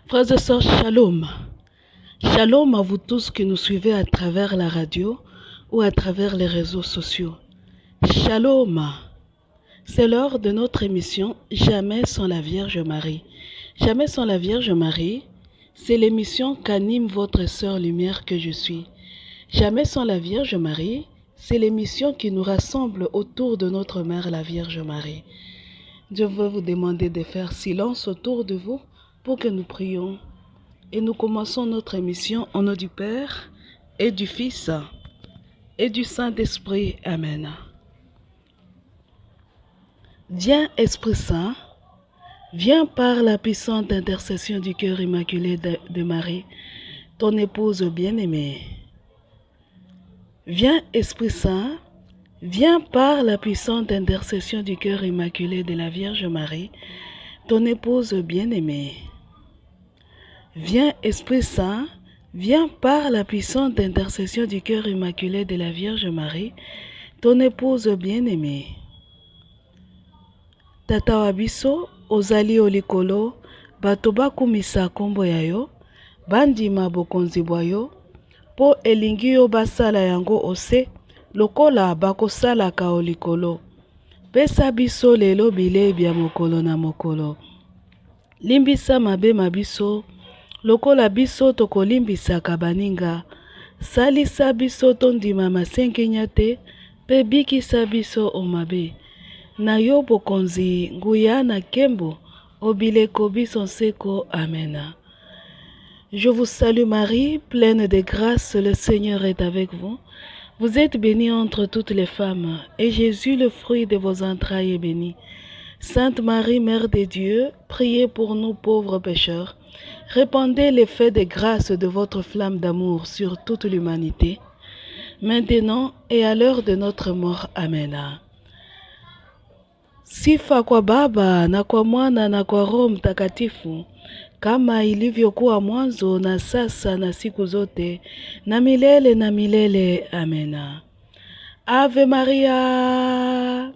Frères et sœurs, shalom. Shalom à vous tous qui nous suivez à travers la radio ou à travers les réseaux sociaux. Shalom. C'est l'heure de notre émission Jamais sans la Vierge Marie. Jamais sans la Vierge Marie, c'est l'émission qu'anime votre sœur lumière que je suis. Jamais sans la Vierge Marie, c'est l'émission qui nous rassemble autour de notre mère la Vierge Marie. Je veux vous demander de faire silence autour de vous pour que nous prions. Et nous commençons notre émission au nom du Père et du Fils et du Saint-Esprit. Amen. Viens Esprit Saint, viens par la puissante intercession du cœur immaculé de Marie, ton épouse bien-aimée. Viens Esprit Saint, viens par la puissante intercession du cœur immaculé de la Vierge Marie, ton épouse bien-aimée. Viens Esprit Saint, viens par la puissante intercession du cœur immaculé de la Vierge Marie, ton épouse bien-aimée. Tata wa biso ozali olikolo, bato bakumisa kombo ya yo, bandima bokonzi bwa yo, po elingi yo basala yango ose, lokola bakosalaka olikolo. Pesa biso lelo bileyi bya mokolo na mokolo. Limbisa mabe mabiso, lokola biso tokolimbisaka baninga. Salisa biso tondima masenkenya te, pe bikisa biso omabe. Na yo bokonzi nguya na kembo, obileko biso nseko. Amen. Je vous salue Marie, pleine de grâce, le Seigneur est avec vous. Vous êtes bénie entre toutes les femmes, et Jésus, le fruit de vos entrailles, est béni. Sainte Marie, Mère de Dieu, priez pour nous pauvres pécheurs. Répandez l'effet de grâce de votre flamme d'amour sur toute l'humanité, maintenant et à l'heure de notre mort. Amen. Sifa kwa Baba na kwa Mwana na kwa Roho Mtakatifu, kama ilivyokuwa mwanzo na sasa na siku zote na milele na milele. Amen. Ave Maria.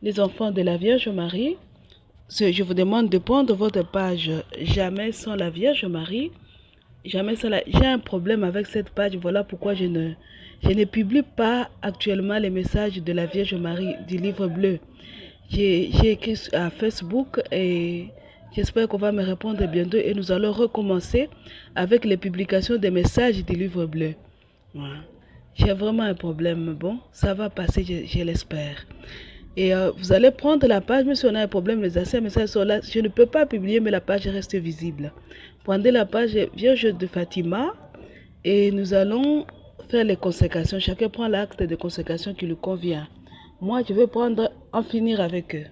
Les enfants de la Vierge Marie, je vous demande de prendre votre page Jamais sans la Vierge Marie. Jamais sans la... J'ai un problème avec cette page, voilà pourquoi je ne publie pas actuellement les messages de la Vierge Marie du livre bleu. J'ai écrit à Facebook et j'espère qu'on va me répondre bientôt et nous allons recommencer avec les publications des messages du livre bleu. Voilà. J'ai vraiment un problème, bon, ça va passer, je l'espère. Et vous allez prendre la page, même si on a un problème, les anciens messages sont là. Je ne peux pas publier, mais la page reste visible. Prenez la page Vierge de Fatima et nous allons faire les consécrations. Chacun prend l'acte de consécration qui lui convient. Moi, je vais en finir avec eux.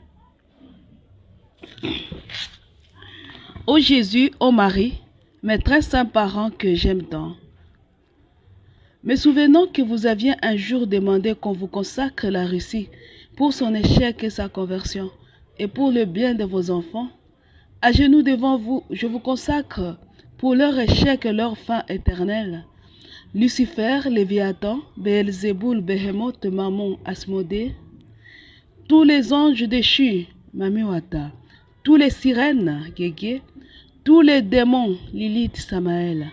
Ô Jésus, ô Marie, mes très saints parents que j'aime tant, me souvenant que vous aviez un jour demandé qu'on vous consacre la Russie pour son échec et sa conversion, et pour le bien de vos enfants, à genoux devant vous, je vous consacre pour leur échec et leur fin éternelle, Lucifer, Léviathan, Béelzéboul, Béhémoth, Mammon, Asmodée, tous les anges déchus, Mamiwata, tous les sirènes, Guégué, tous les démons, Lilith, Samaël,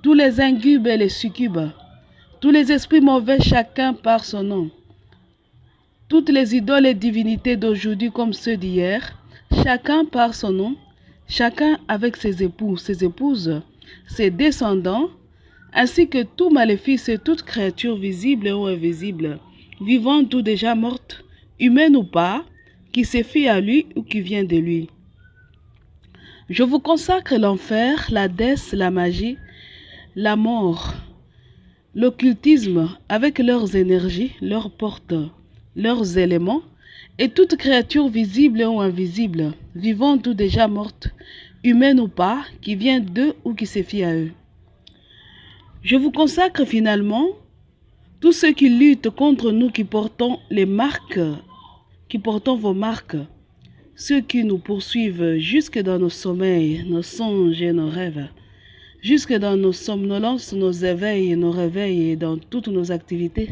tous les ingubes et les succubes, tous les esprits mauvais, chacun par son nom, toutes les idoles et divinités d'aujourd'hui comme ceux d'hier, chacun par son nom, chacun avec ses époux, ses épouses, ses descendants, ainsi que tout maléfice et toute créature visible ou invisible, vivante ou déjà morte, humaine ou pas, qui se fie à lui ou qui vient de lui. Je vous consacre l'enfer, l'Hadès, la magie, la mort, l'occultisme avec leurs énergies, leurs portes, leurs éléments, et toute créature visible ou invisible, vivante ou déjà morte, humaine ou pas, qui vient d'eux ou qui se fie à eux. Je vous consacre finalement tous ceux qui luttent contre nous, qui portons les marques, qui portons vos marques, ceux qui nous poursuivent jusque dans nos sommeils, nos songes et nos rêves, jusque dans nos somnolences, nos éveils et nos réveils et dans toutes nos activités,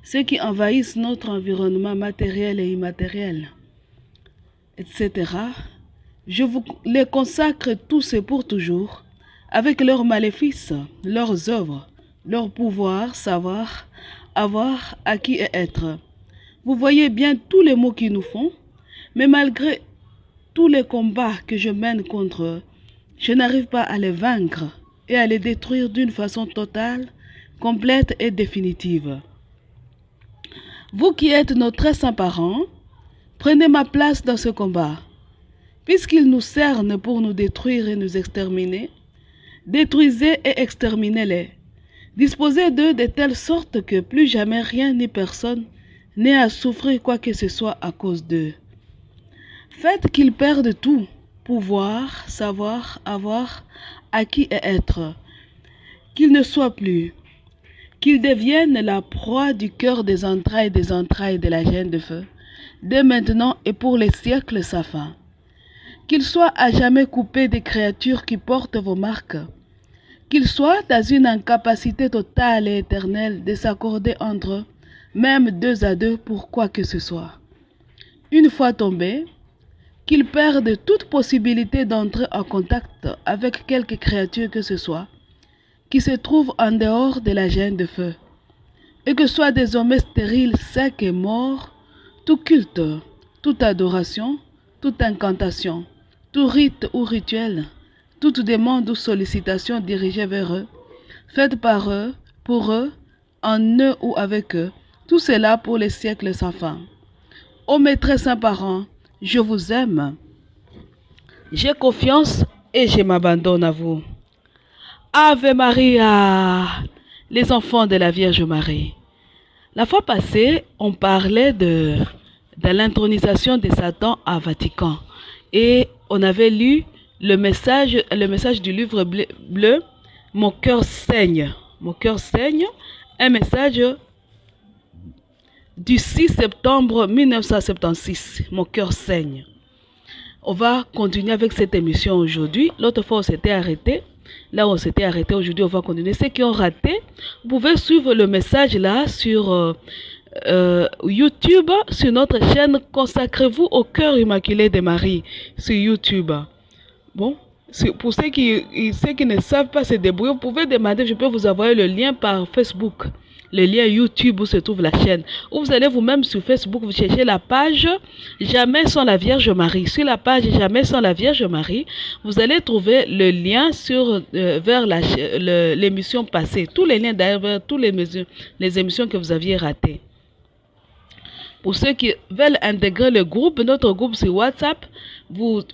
ceux qui envahissent notre environnement matériel et immatériel, etc. Je vous les consacre tous et pour toujours, avec leurs maléfices, leurs œuvres, leur pouvoir, savoir, avoir, acquis et être. Vous voyez bien tous les maux qu'ils nous font, mais malgré tous les combats que je mène contre eux, je n'arrive pas à les vaincre et à les détruire d'une façon totale, complète et définitive. Vous qui êtes nos très saints parents, prenez ma place dans ce combat. Puisqu'ils nous cernent pour nous détruire et nous exterminer, détruisez et exterminez-les. Disposez d'eux de telle sorte que plus jamais rien ni personne n'ait à souffrir quoi que ce soit à cause d'eux. Faites qu'ils perdent tout, pouvoir, savoir, avoir, acquis et être, qu'ils ne soient plus, qu'ils deviennent la proie du cœur des entrailles de la gêne de feu, dès maintenant et pour les siècles sans fin. Qu'ils soient à jamais coupés des créatures qui portent vos marques, qu'ils soient dans une incapacité totale et éternelle de s'accorder entre eux, même deux à deux pour quoi que ce soit. Une fois tombés, qu'ils perdent toute possibilité d'entrer en contact avec quelque créature que ce soit, qui se trouve en dehors de la gêne de feu, et que soient désormais stériles, secs et morts, tout culte, toute adoration, toute incantation, tout rite ou rituel, toute demande ou sollicitation dirigée vers eux, faite par eux, pour eux, en eux ou avec eux, tout cela pour les siècles sans fin. Ô mes très saints parents, je vous aime, j'ai confiance et je m'abandonne à vous. Ave Maria, les enfants de la Vierge Marie. La fois passée, on parlait de l'intronisation de Satan à Vatican et on avait lu le message du livre bleu, Mon cœur saigne. Mon cœur saigne, un message du 6 septembre 1976. Mon cœur saigne. On va continuer avec cette émission aujourd'hui. L'autre fois, on s'était arrêté. Là où on s'était arrêté, aujourd'hui, on va continuer. Ceux qui ont raté, vous pouvez suivre le message là sur YouTube, sur notre chaîne Consacrez-vous au cœur immaculé de Marie, sur YouTube. Bon, pour ceux qui ne savent pas se débrouiller, vous pouvez demander, je peux vous envoyer le lien par Facebook. Le lien YouTube où se trouve la chaîne. Ou vous allez vous-même sur Facebook, vous cherchez la page Jamais sans la Vierge Marie. Sur la page Jamais sans la Vierge Marie, vous allez trouver le lien vers l'émission passée. Tous les liens d'ailleurs vers toutes les émissions que vous aviez ratées. Pour ceux qui veulent intégrer le groupe, notre groupe sur WhatsApp, vous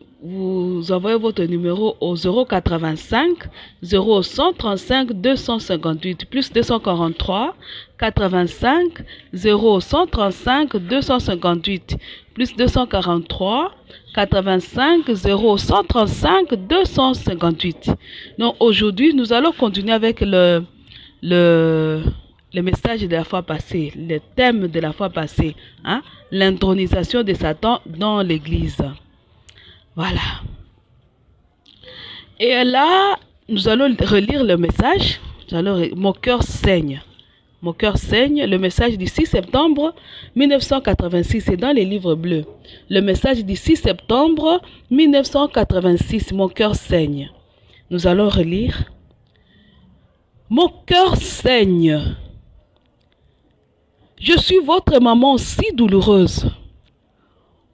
envoyez votre numéro au 085 0135 258 plus 243 85 0135 258 plus 243 85 0135 258. Donc aujourd'hui, nous allons continuer avec le message de la fois passée, le thème de la fois passée, hein? L'intronisation de Satan dans l'Église. Voilà. Et là, nous allons relire le message. Mon cœur saigne. Mon cœur saigne, le message du 6 septembre 1986, c'est dans les livres bleus. Le message du 6 septembre 1986, mon cœur saigne. Nous allons relire. Mon cœur saigne. Je suis votre maman si douloureuse.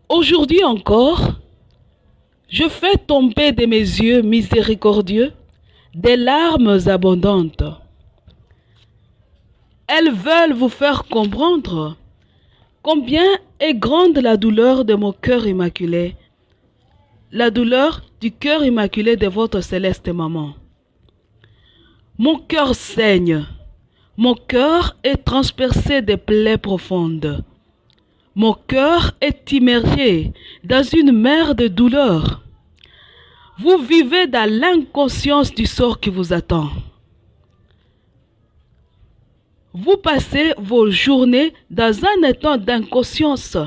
Aujourd'hui encore, je fais tomber de mes yeux miséricordieux des larmes abondantes. Elles veulent vous faire comprendre combien est grande la douleur de mon cœur immaculé, la douleur du cœur immaculé de votre céleste maman. Mon cœur saigne. Mon cœur est transpercé de plaies profondes. Mon cœur est immergé dans une mer de douleur. Vous vivez dans l'inconscience du sort qui vous attend. Vous passez vos journées dans un état d'inconscience,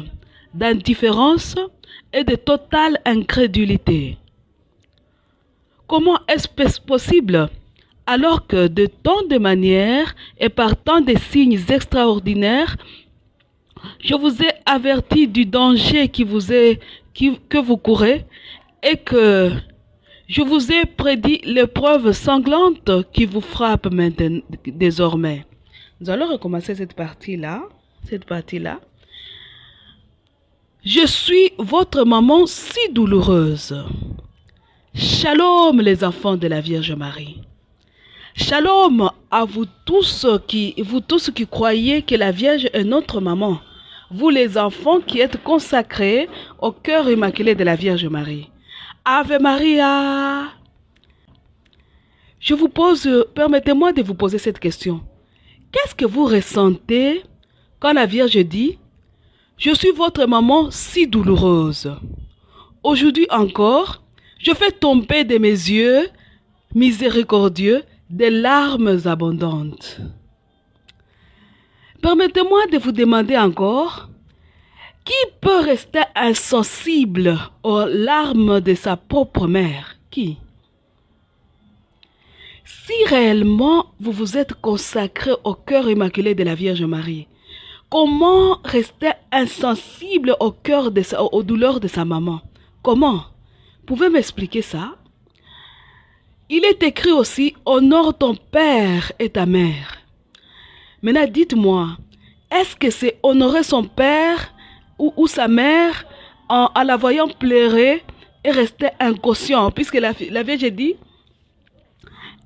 d'indifférence et de totale incrédulité. Comment est-ce possible alors que de tant de manières et par tant de signes extraordinaires, je vous ai averti du danger que vous courez et que je vous ai prédit l'épreuve sanglante qui vous frappe maintenant, désormais. Nous allons recommencer cette partie-là. Je suis votre maman si douloureuse. Shalom les enfants de la Vierge Marie. Shalom à vous tous qui croyez que la Vierge est notre maman. Vous les enfants qui êtes consacrés au cœur immaculé de la Vierge Marie. Ave Maria. Permettez-moi de vous poser cette question. Qu'est-ce que vous ressentez quand la Vierge dit « Je suis votre maman si douloureuse ». Aujourd'hui encore, je fais tomber de mes yeux miséricordieux des larmes abondantes. Permettez-moi de vous demander encore, qui peut rester insensible aux larmes de sa propre mère? Qui? Si réellement vous vous êtes consacré au cœur immaculé de la Vierge Marie, comment rester insensible aux douleurs de sa maman? Comment? Pouvez m'expliquer ça? Il est écrit aussi, honore ton père et ta mère. Maintenant, dites-moi, est-ce que c'est honorer son père ou sa mère en la voyant pleurer et rester inconscient? Puisque la Vierge dit,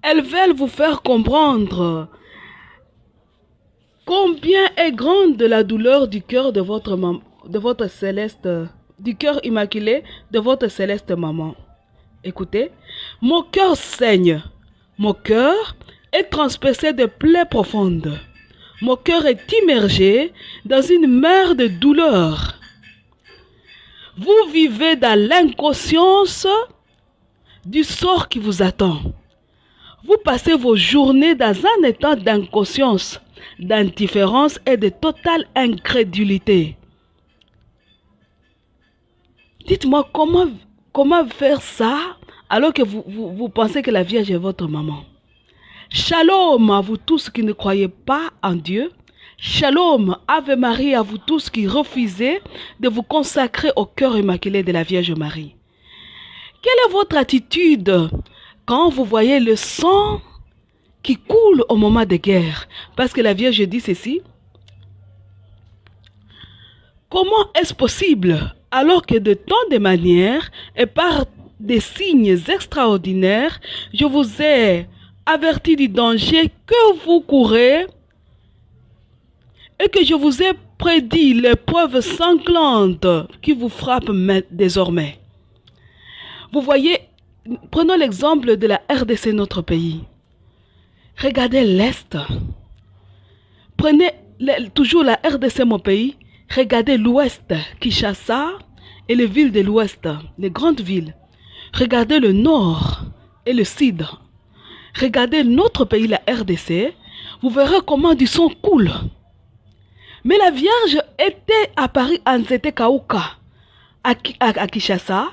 elles veulent vous faire comprendre combien est grande la douleur du cœur de votre céleste, du cœur immaculé de votre céleste maman. Écoutez, mon cœur saigne, mon cœur est transpercé de plaies profondes. Mon cœur est immergé dans une mer de douleur. Vous vivez dans l'inconscience du sort qui vous attend. Vous passez vos journées dans un état d'inconscience, d'indifférence et de totale incrédulité. Dites-moi comment faire ça alors que vous pensez que la Vierge est votre maman. Shalom à vous tous qui ne croyez pas en Dieu. Shalom, Ave Maria à vous tous qui refusez de vous consacrer au cœur immaculé de la Vierge Marie. Quelle est votre attitude quand vous voyez le sang qui coule au moment de guerre? Parce que la Vierge dit ceci. Comment est-ce possible alors que de tant de manières et par des signes extraordinaires, je vous ai averti du danger que vous courez et que je vous ai prédit l'épreuve sanglante qui vous frappe désormais. Vous voyez, prenons l'exemple de la RDC, notre pays. Regardez l'Est. Prenez toujours la RDC, mon pays. Regardez l'Ouest, Kinshasa et les villes de l'Ouest, les grandes villes. Regardez le Nord et le Sud. Regardez notre pays, la RDC, vous verrez comment du sang coule. Mais la Vierge était à Paris, en Nzete-Kauka, à Kinshasa,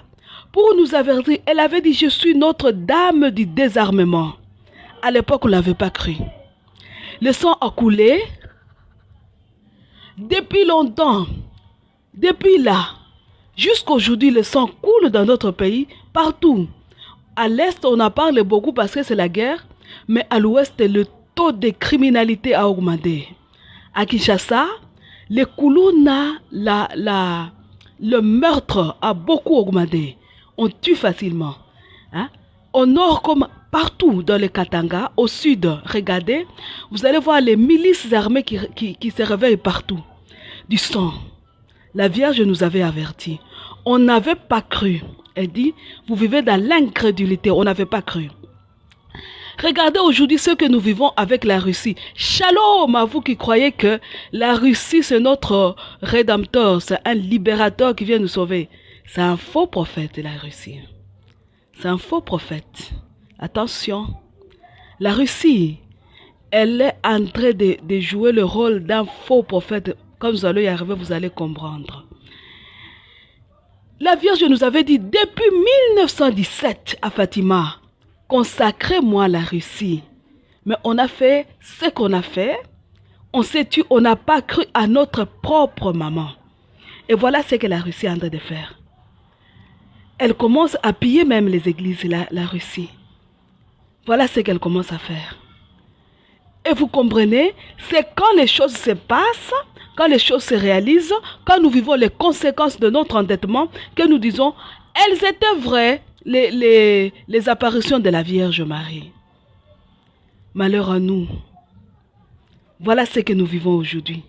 pour nous avertir. Elle avait dit, je suis Notre-Dame du désarmement. À l'époque, on ne l'avait pas cru. Le sang a coulé depuis longtemps. Depuis là, jusqu'à aujourd'hui, le sang coule dans notre pays, partout. À l'Est, on en parle beaucoup parce que c'est la guerre, mais à l'Ouest, le taux de criminalité a augmenté. À Kinshasa, les Kuluna, le meurtre a beaucoup augmenté. On tue facilement. Hein? Au nord comme partout dans le Katanga, au sud, regardez, vous allez voir les milices armées qui se réveillent partout. Du sang. La Vierge nous avait avertis. On n'avait pas cru. Elle dit, vous vivez dans l'incrédulité. On n'avait pas cru. Regardez aujourd'hui ce que nous vivons avec la Russie. Shalom à vous qui croyez que la Russie c'est notre rédempteur, c'est un libérateur qui vient nous sauver. C'est un faux prophète, la Russie. C'est un faux prophète. Attention. La Russie, elle est en train de jouer le rôle d'un faux prophète. Quand vous allez y arriver, vous allez comprendre. La Vierge nous avait dit depuis 1917 à Fatima, consacrez-moi la Russie. Mais on a fait ce qu'on a fait. On s'est tué, on n'a pas cru à notre propre maman. Et voilà ce que la Russie est en train de faire. Elle commence à piller même les églises, la Russie. Voilà ce qu'elle commence à faire. Et vous comprenez, c'est quand les choses se passent, quand les choses se réalisent, quand nous vivons les conséquences de notre endettement, que nous disons, elles étaient vraies, les apparitions de la Vierge Marie. Malheur à nous. Voilà ce que nous vivons aujourd'hui.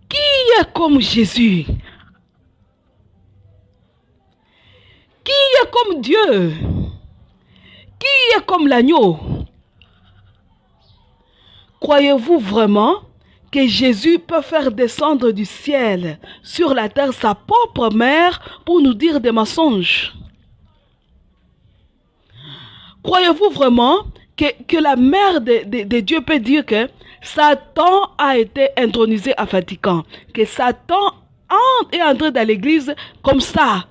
Qui est comme Jésus? Qui est comme Dieu? Qui est comme l'agneau? Croyez-vous vraiment que Jésus peut faire descendre du ciel sur la terre sa propre mère pour nous dire des mensonges? Croyez-vous vraiment que la mère de Dieu peut dire que Satan a été intronisé à Vatican, que Satan est entré dans l'église comme ça,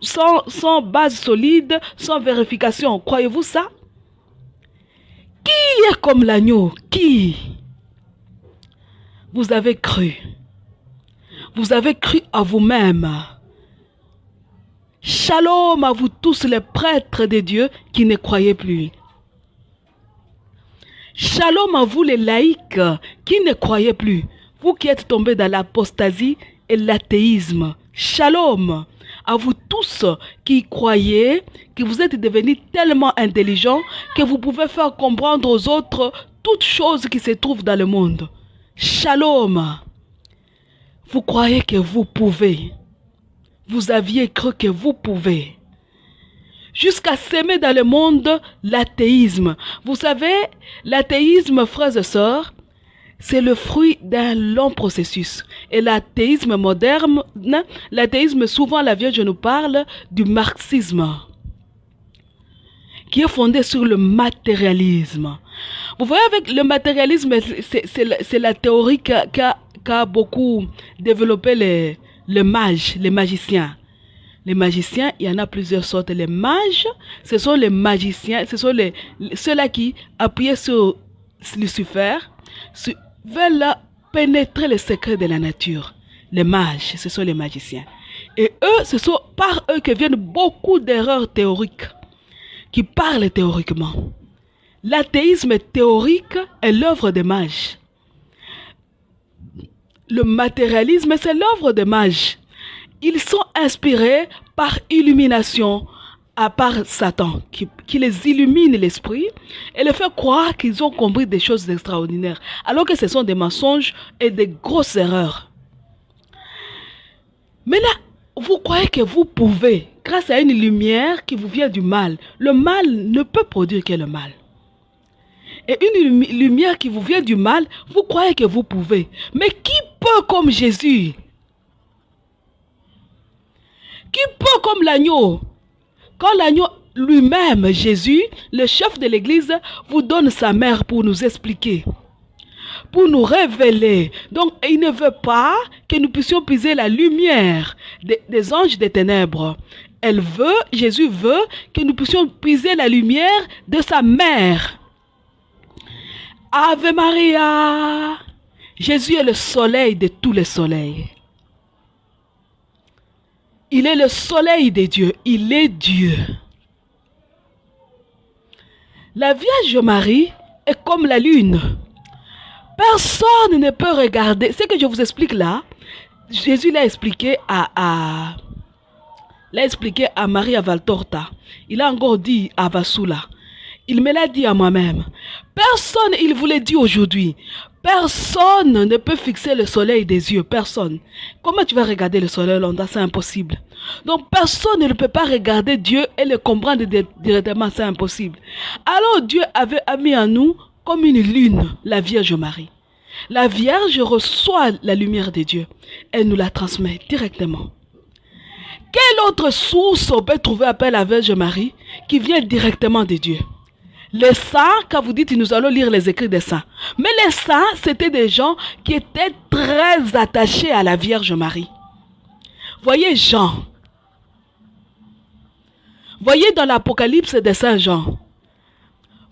sans base solide, sans vérification? Croyez-vous ça? Qui est comme l'agneau? Qui? Vous avez cru. Vous avez cru à vous-même. Shalom à vous tous les prêtres de Dieu qui ne croyez plus. Shalom à vous les laïcs qui ne croyez plus. Vous qui êtes tombés dans l'apostasie et l'athéisme. Shalom à vous tous qui croyez que vous êtes devenus tellement intelligents que vous pouvez faire comprendre aux autres toutes choses qui se trouvent dans le monde. Shalom. Vous croyez que vous pouvez. Vous aviez cru que vous pouvez. Jusqu'à s'aimer dans le monde l'athéisme. Vous savez, l'athéisme, frères et sœurs, c'est le fruit d'un long processus. Et l'athéisme moderne, l'athéisme, souvent la Vierge nous parle du marxisme, qui est fondé sur le matérialisme. Vous voyez, avec le matérialisme, c'est la théorie qu'a beaucoup développé les mages, les magiciens. Les magiciens, il y en a plusieurs sortes. Les mages, ce sont les magiciens, ce sont ceux-là qui, appuyés sur Lucifer, veulent pénétrer les secrets de la nature. Les mages, ce sont les magiciens. Et eux, ce sont par eux que viennent beaucoup d'erreurs théoriques, qui parlent théoriquement. L'athéisme théorique est l'œuvre des mages. Le matérialisme, c'est l'œuvre des mages. Ils sont inspirés par illumination, à part Satan, qui les illumine l'esprit et les fait croire qu'ils ont compris des choses extraordinaires, alors que ce sont des mensonges et des grosses erreurs. Mais là, vous croyez que vous pouvez, grâce à une lumière qui vous vient du mal. Le mal ne peut produire que le mal. Et une lumière qui vous vient du mal, vous croyez que vous pouvez. Mais qui peut comme Jésus? Qui peut comme l'agneau? Quand l'agneau lui-même, Jésus, le chef de l'église, vous donne sa mère pour nous expliquer, pour nous révéler. Donc, il ne veut pas que nous puissions puiser la lumière des anges des ténèbres. Jésus veut que nous puissions puiser la lumière de sa mère. Ave Maria. Jésus est le soleil de tous les soleils. Il est le soleil de Dieu. Il est Dieu. La Vierge Marie est comme la lune. Personne ne peut regarder. Ce que je vous explique là, Jésus l'a expliqué à Maria Valtorta. Il a encore dit à Vassoula. Il me l'a dit à moi-même. Personne, il vous l'a dit aujourd'hui. Personne ne peut fixer le soleil des yeux. Personne. Comment tu vas regarder le soleil longtemps? C'est impossible. Donc personne ne peut pas regarder Dieu et le comprendre directement. C'est impossible. Alors Dieu avait mis en nous comme une lune, la Vierge Marie. La Vierge reçoit la lumière de Dieu. Elle nous la transmet directement. Quelle autre source on peut trouver après la Vierge Marie qui vient directement de Dieu? Les saints, quand vous dites nous allons lire les écrits des saints. Mais les saints, c'était des gens qui étaient très attachés à la Vierge Marie. Voyez Jean. Voyez dans l'Apocalypse de Saint Jean.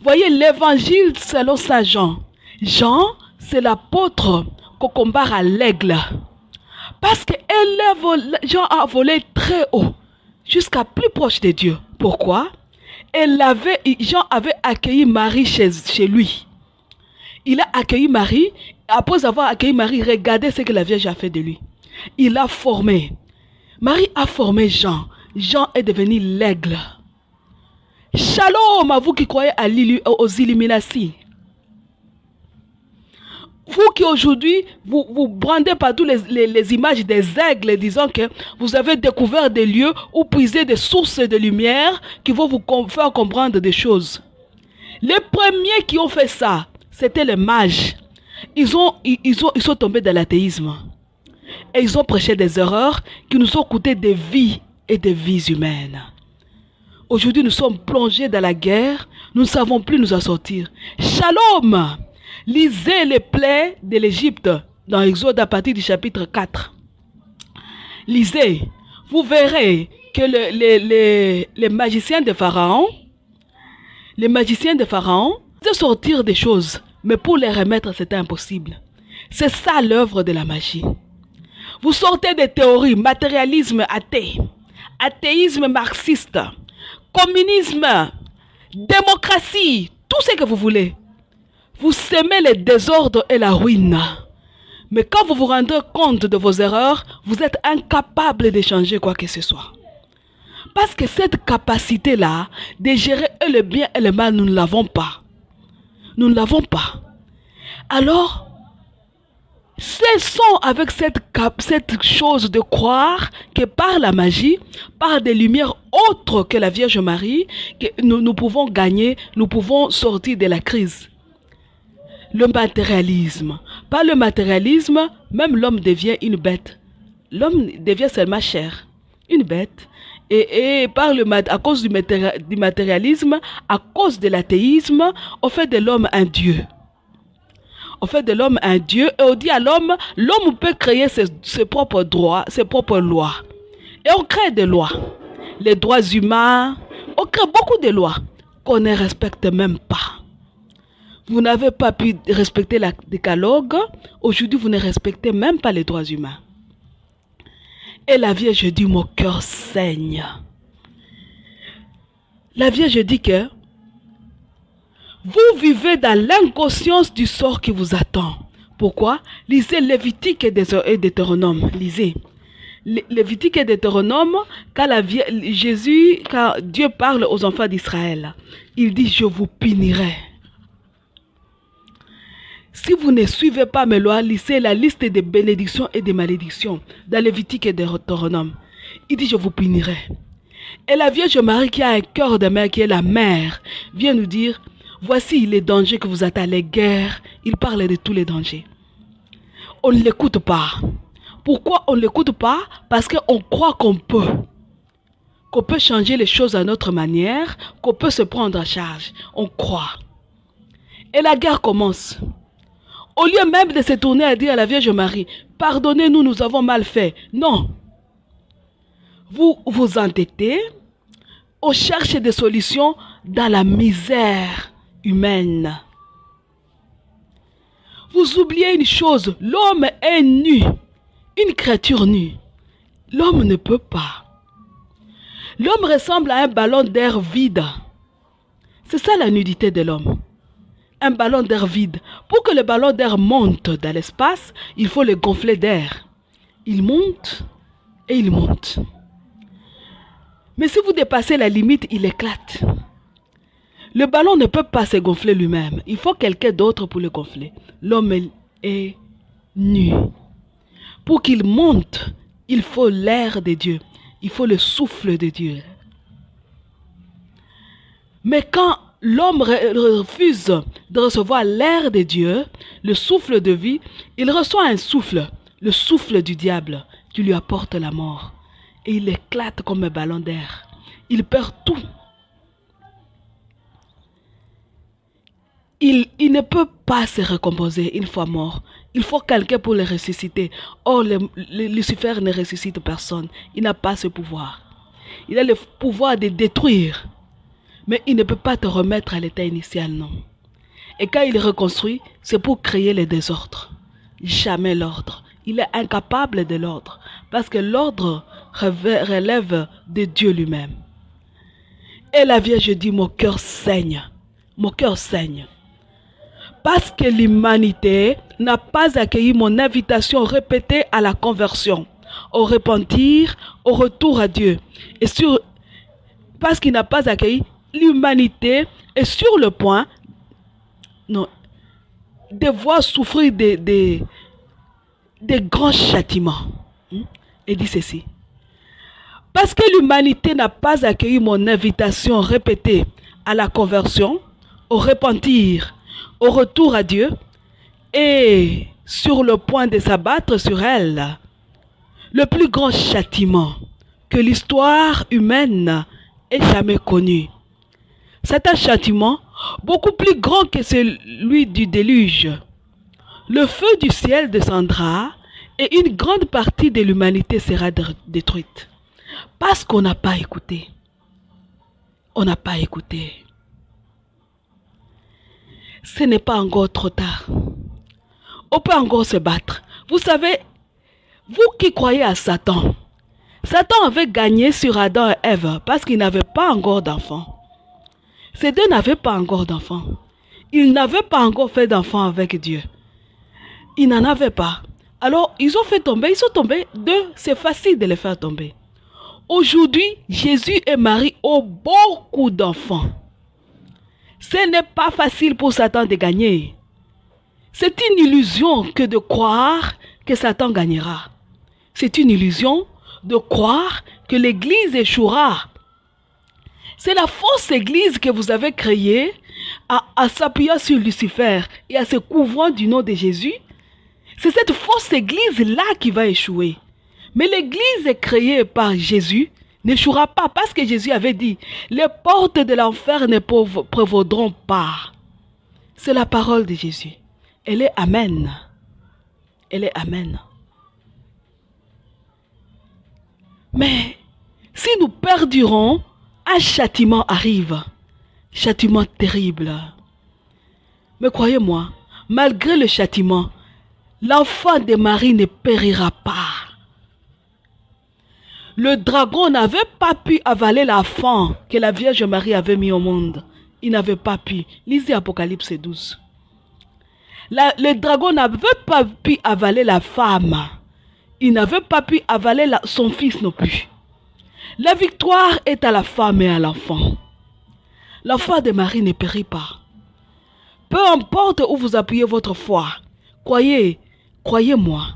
Voyez l'évangile selon Saint Jean. Jean, c'est l'apôtre qu'on compare à l'aigle. Parce que Jean a volé très haut. jusqu'à plus proche de Dieu. Pourquoi? Jean avait accueilli Marie chez lui. Il a accueilli Marie. Après avoir accueilli Marie, regardez ce que la Vierge a fait de lui. Il a formé. Marie a formé Jean. Jean est devenu l'aigle. Shalom à vous qui croyez aux Illuminati. Vous qui aujourd'hui, vous brandez partout les images des aigles, disant que vous avez découvert des lieux où puiser des sources de lumière qui vont vous faire comprendre des choses. Les premiers qui ont fait ça, c'était les mages. Ils sont tombés dans l'athéisme. Et ils ont prêché des erreurs qui nous ont coûté des vies et des vies humaines. Aujourd'hui, nous sommes plongés dans la guerre. Nous ne savons plus nous en sortir. Shalom! Lisez les plaies de l'Égypte dans Exode à partir du chapitre 4. Lisez. Vous verrez que les magiciens de Pharaon, faisaient sortir des choses. Mais pour les remettre, c'était impossible. C'est ça l'œuvre de la magie. Vous sortez des théories, matérialisme athée, athéisme marxiste, communisme, démocratie, tout ce que vous voulez. Vous sémez les désordres et la ruine. Mais quand vous vous rendez compte de vos erreurs, vous êtes incapable de changer quoi que ce soit. Parce que cette capacité-là, de gérer le bien et le mal, nous ne l'avons pas. Nous ne l'avons pas. Alors, cessons avec cette chose de croire que par la magie, par des lumières autres que la Vierge Marie, que nous pouvons gagner, nous pouvons sortir de la crise. Le matérialisme. Par le matérialisme, même l'homme devient une bête. L'homme devient seulement chair, une bête. Et à cause du matérialisme, à cause de l'athéisme, on fait de l'homme un dieu. On fait de l'homme un dieu et on dit à l'homme, l'homme peut créer ses propres droits, ses propres lois. Et on crée des lois. Les droits humains, on crée beaucoup de lois qu'on ne respecte même pas. Vous n'avez pas pu respecter le décalogue. Aujourd'hui, vous ne respectez même pas les droits humains. Et la Vierge dit, mon cœur saigne. La Vierge dit que vous vivez dans l'inconscience du sort qui vous attend. Pourquoi? Lisez Lévitique et Deutéronome. Lisez. Lévitique et Deutéronome, quand Dieu parle aux enfants d'Israël, il dit, je vous punirai. Si vous ne suivez pas mes lois, lisez la liste des bénédictions et des malédictions dans Lévitique et Deutéronome. Il dit, je vous punirai. Et la Vierge Marie qui a un cœur de mère, qui est la mère, vient nous dire, voici les dangers que vous attendent, les guerres. Il parle de tous les dangers. On ne l'écoute pas. Pourquoi on ne l'écoute pas? Parce qu'on croit qu'on peut changer les choses à notre manière, qu'on peut se prendre en charge. On croit. Et la guerre commence. Au lieu même de se tourner à dire à la Vierge Marie, pardonnez-nous, nous avons mal fait. Non. Vous vous entêtez, on cherche des solutions dans la misère humaine. Vous oubliez une chose, l'homme est nu, une créature nue. L'homme ne peut pas. L'homme ressemble à un ballon d'air vide. C'est ça la nudité de l'homme. Un ballon d'air vide. Pour que le ballon d'air monte dans l'espace, il faut le gonfler d'air. Il monte et il monte. Mais si vous dépassez la limite, il éclate. Le ballon ne peut pas se gonfler lui-même. Il faut quelqu'un d'autre pour le gonfler. L'homme est nu. Pour qu'il monte, il faut l'air de Dieu. Il faut le souffle de Dieu. Mais quand l'homme refuse de recevoir l'air de Dieu, le souffle de vie, il reçoit un souffle, le souffle du diable, qui lui apporte la mort. Et il éclate comme un ballon d'air. Il perd tout. Il ne peut pas se recomposer une fois mort. Il faut quelqu'un pour le ressusciter. Or, Lucifer ne ressuscite personne. Il n'a pas ce pouvoir. Il a le pouvoir de détruire. Mais il ne peut pas te remettre à l'état initial, non. Et quand il reconstruit, c'est pour créer le désordre. Jamais l'ordre. Il est incapable de l'ordre. Parce que l'ordre relève de Dieu lui-même. Et la Vierge dit, mon cœur saigne. Mon cœur saigne. Parce que l'humanité n'a pas accueilli mon invitation répétée à la conversion, au repentir, au retour à Dieu. Et parce qu'il n'a pas accueilli, l'humanité est sur le point de voir souffrir des grands châtiments. Il dit ceci. Parce que l'humanité n'a pas accueilli mon invitation répétée à la conversion, au repentir, au retour à Dieu, et sur le point de s'abattre sur elle, le plus grand châtiment que l'histoire humaine ait jamais connu. C'est un châtiment beaucoup plus grand que celui du déluge. Le feu du ciel descendra et une grande partie de l'humanité sera détruite. Parce qu'on n'a pas écouté. On n'a pas écouté. Ce n'est pas encore trop tard. On peut encore se battre. Vous savez, vous qui croyez à Satan, Satan avait gagné sur Adam et Ève parce qu'ils n'avaient pas encore d'enfants. Ces deux n'avaient pas encore d'enfants. Ils n'avaient pas encore fait d'enfants avec Dieu. Ils n'en avaient pas. Alors, ils sont tombés. Deux, c'est facile de les faire tomber. Aujourd'hui, Jésus et Marie ont beaucoup d'enfants. Ce n'est pas facile pour Satan de gagner. C'est une illusion que de croire que Satan gagnera. C'est une illusion de croire que l'Église échouera. C'est la fausse Église que vous avez créée en s'appuyant sur Lucifer et en se couvrant du nom de Jésus. C'est cette fausse Église-là qui va échouer. Mais l'Église créée par Jésus n'échouera pas parce que Jésus avait dit « Les portes de l'enfer ne prévaudront pas ». C'est la parole de Jésus. Elle est Amen. Elle est Amen. Mais si nous perdurons, un châtiment arrive. Châtiment terrible. Mais croyez-moi, malgré le châtiment, l'enfant de Marie ne périra pas. Le dragon n'avait pas pu avaler l'enfant que la Vierge Marie avait mis au monde. Il n'avait pas pu. Lisez Apocalypse 12. Le dragon n'avait pas pu avaler la femme. Il n'avait pas pu avaler son fils non plus. La victoire est à la femme et à l'enfant. L'enfant de Marie ne périt pas. Peu importe où vous appuyez votre foi, croyez-moi,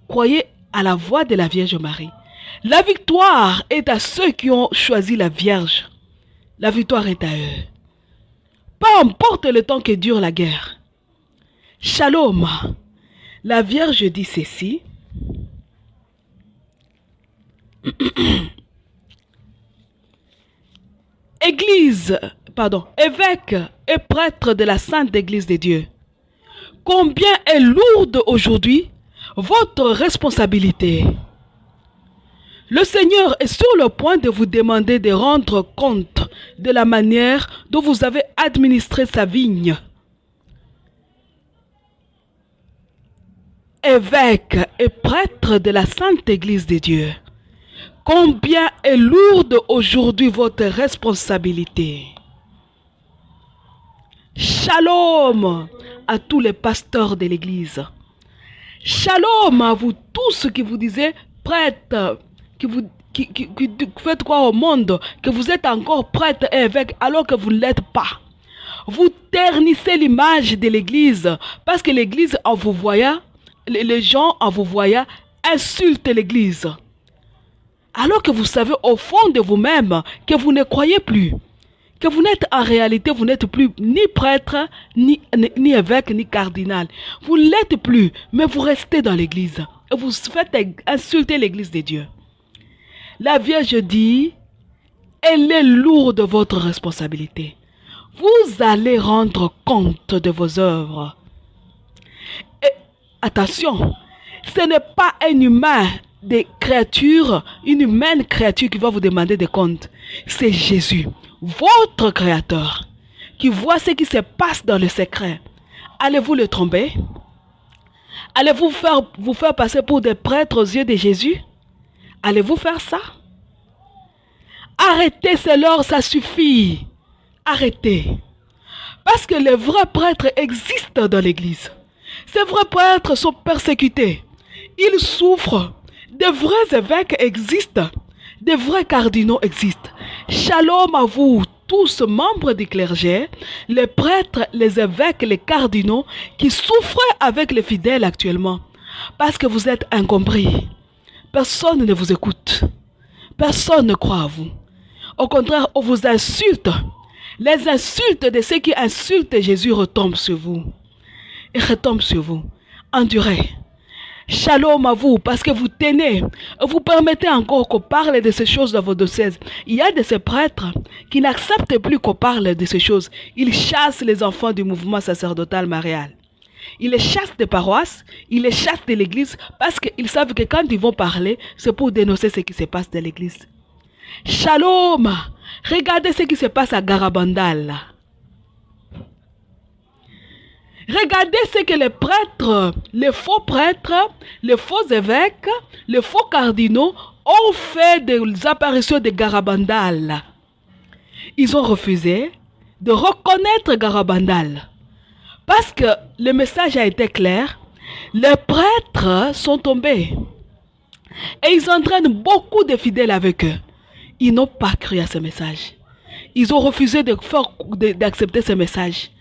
croyez à la voix de la Vierge Marie. La victoire est à ceux qui ont choisi la Vierge. La victoire est à eux. Peu importe le temps que dure la guerre. Shalom. La Vierge dit ceci. Évêque et prêtre de la Sainte Église de Dieu. Combien est lourde aujourd'hui votre responsabilité. Le Seigneur est sur le point de vous demander de rendre compte de la manière dont vous avez administré sa vigne. Évêque et prêtre de la Sainte Église de Dieu, combien est lourde aujourd'hui votre responsabilité. Shalom à tous les pasteurs de l'Église. Shalom à vous tous qui vous disiez prêtres, qui faites croire au monde que vous êtes encore prêtres et évêques alors que vous ne l'êtes pas. Vous ternissez l'image de l'Église parce que l'Église en vous voyant, les gens en vous voyant insultent l'Église. Alors que vous savez au fond de vous-même que vous ne croyez plus. Que vous n'êtes en réalité, vous n'êtes plus ni prêtre, ni évêque, ni cardinal. Vous ne l'êtes plus, mais vous restez dans l'église. Et vous faites insulter l'église de Dieu. La Vierge dit, elle est lourde de votre responsabilité. Vous allez rendre compte de vos œuvres. Et attention, ce n'est pas un humain, une humaine créature qui va vous demander des comptes. C'est Jésus, votre créateur, qui voit ce qui se passe dans le secret. Allez-vous le tromper? Allez-vous vous faire passer pour des prêtres aux yeux de Jésus? Allez-vous faire ça? Arrêtez, c'est l'heure, ça suffit. Arrêtez. Parce que les vrais prêtres existent dans l'église. Ces vrais prêtres sont persécutés. Ils souffrent. De vrais évêques existent. De vrais cardinaux existent. Shalom à vous, tous membres du clergé, les prêtres, les évêques, les cardinaux qui souffrent avec les fidèles actuellement. Parce que vous êtes incompris. Personne ne vous écoute. Personne ne croit à vous. Au contraire, on vous insulte. Les insultes de ceux qui insultent Jésus retombent sur vous. Et retombent sur vous. Endurez. Shalom à vous, parce que vous tenez, vous permettez encore qu'on parle de ces choses dans vos diocèses. Il y a de ces prêtres qui n'acceptent plus qu'on parle de ces choses. Ils chassent les enfants du mouvement sacerdotal marial. Ils les chassent des paroisses, ils les chassent de l'église, parce qu'ils savent que quand ils vont parler, c'est pour dénoncer ce qui se passe dans l'église. Shalom! Regardez ce qui se passe à Garabandal. Regardez ce que les prêtres, les faux prêtres, les faux évêques, les faux cardinaux ont fait des apparitions de Garabandal. Ils ont refusé de reconnaître Garabandal. Parce que le message a été clair, les prêtres sont tombés. Et ils entraînent beaucoup de fidèles avec eux. Ils n'ont pas cru à ce message. Ils ont refusé d'accepter ce message.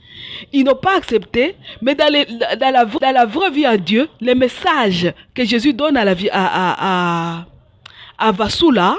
Ils n'ont pas accepté, mais dans la vraie vie à Dieu, les messages que Jésus donne à la vie à Vassoula,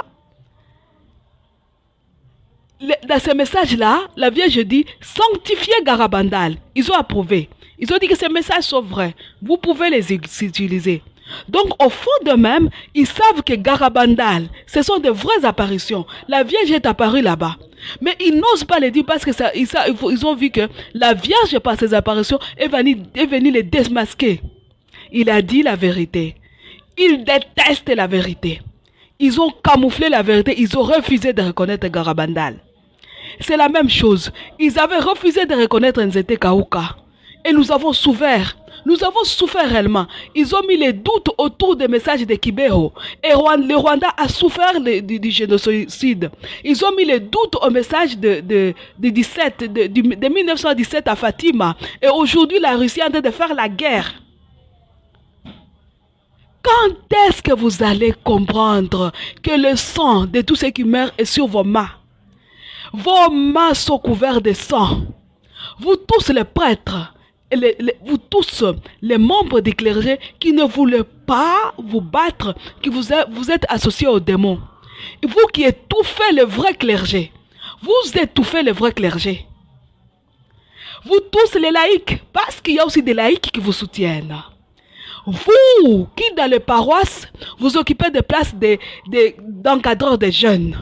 dans ces messages-là, la Vierge dit sanctifiez Garabandal. Ils ont approuvé. Ils ont dit que ces messages sont vrais. Vous pouvez les utiliser. Donc, au fond d'eux-mêmes, ils savent que Garabandal, ce sont de vraies apparitions. La Vierge est apparue là-bas. Mais ils n'osent pas le dire parce que ils ont vu que la Vierge, par ses apparitions, est venue les démasquer. Il a dit la vérité. Ils détestent la vérité. Ils ont camouflé la vérité. Ils ont refusé de reconnaître Garabandal. C'est la même chose. Ils avaient refusé de reconnaître Nzete Kauka. Et nous avons souffert. Nous avons souffert réellement. Ils ont mis les doutes autour des messages de Kibeho. Et le Rwanda a souffert du génocide. Ils ont mis les doutes au message de 1917 à Fatima. Et aujourd'hui, la Russie est en train de faire la guerre. Quand est-ce que vous allez comprendre que le sang de tous ceux qui meurent est sur vos mains? Vos mains sont couvertes de sang. Vous tous les prêtres, vous tous les membres des clergés qui ne voulaient pas vous battre, qui vous êtes associés aux démons. Et vous qui étouffez le vrai clergé, vous étouffez le vrai clergé. Vous tous les laïcs, parce qu'il y a aussi des laïcs qui vous soutiennent. Vous qui dans les paroisses, vous occupez des places d'encadreurs des jeunes,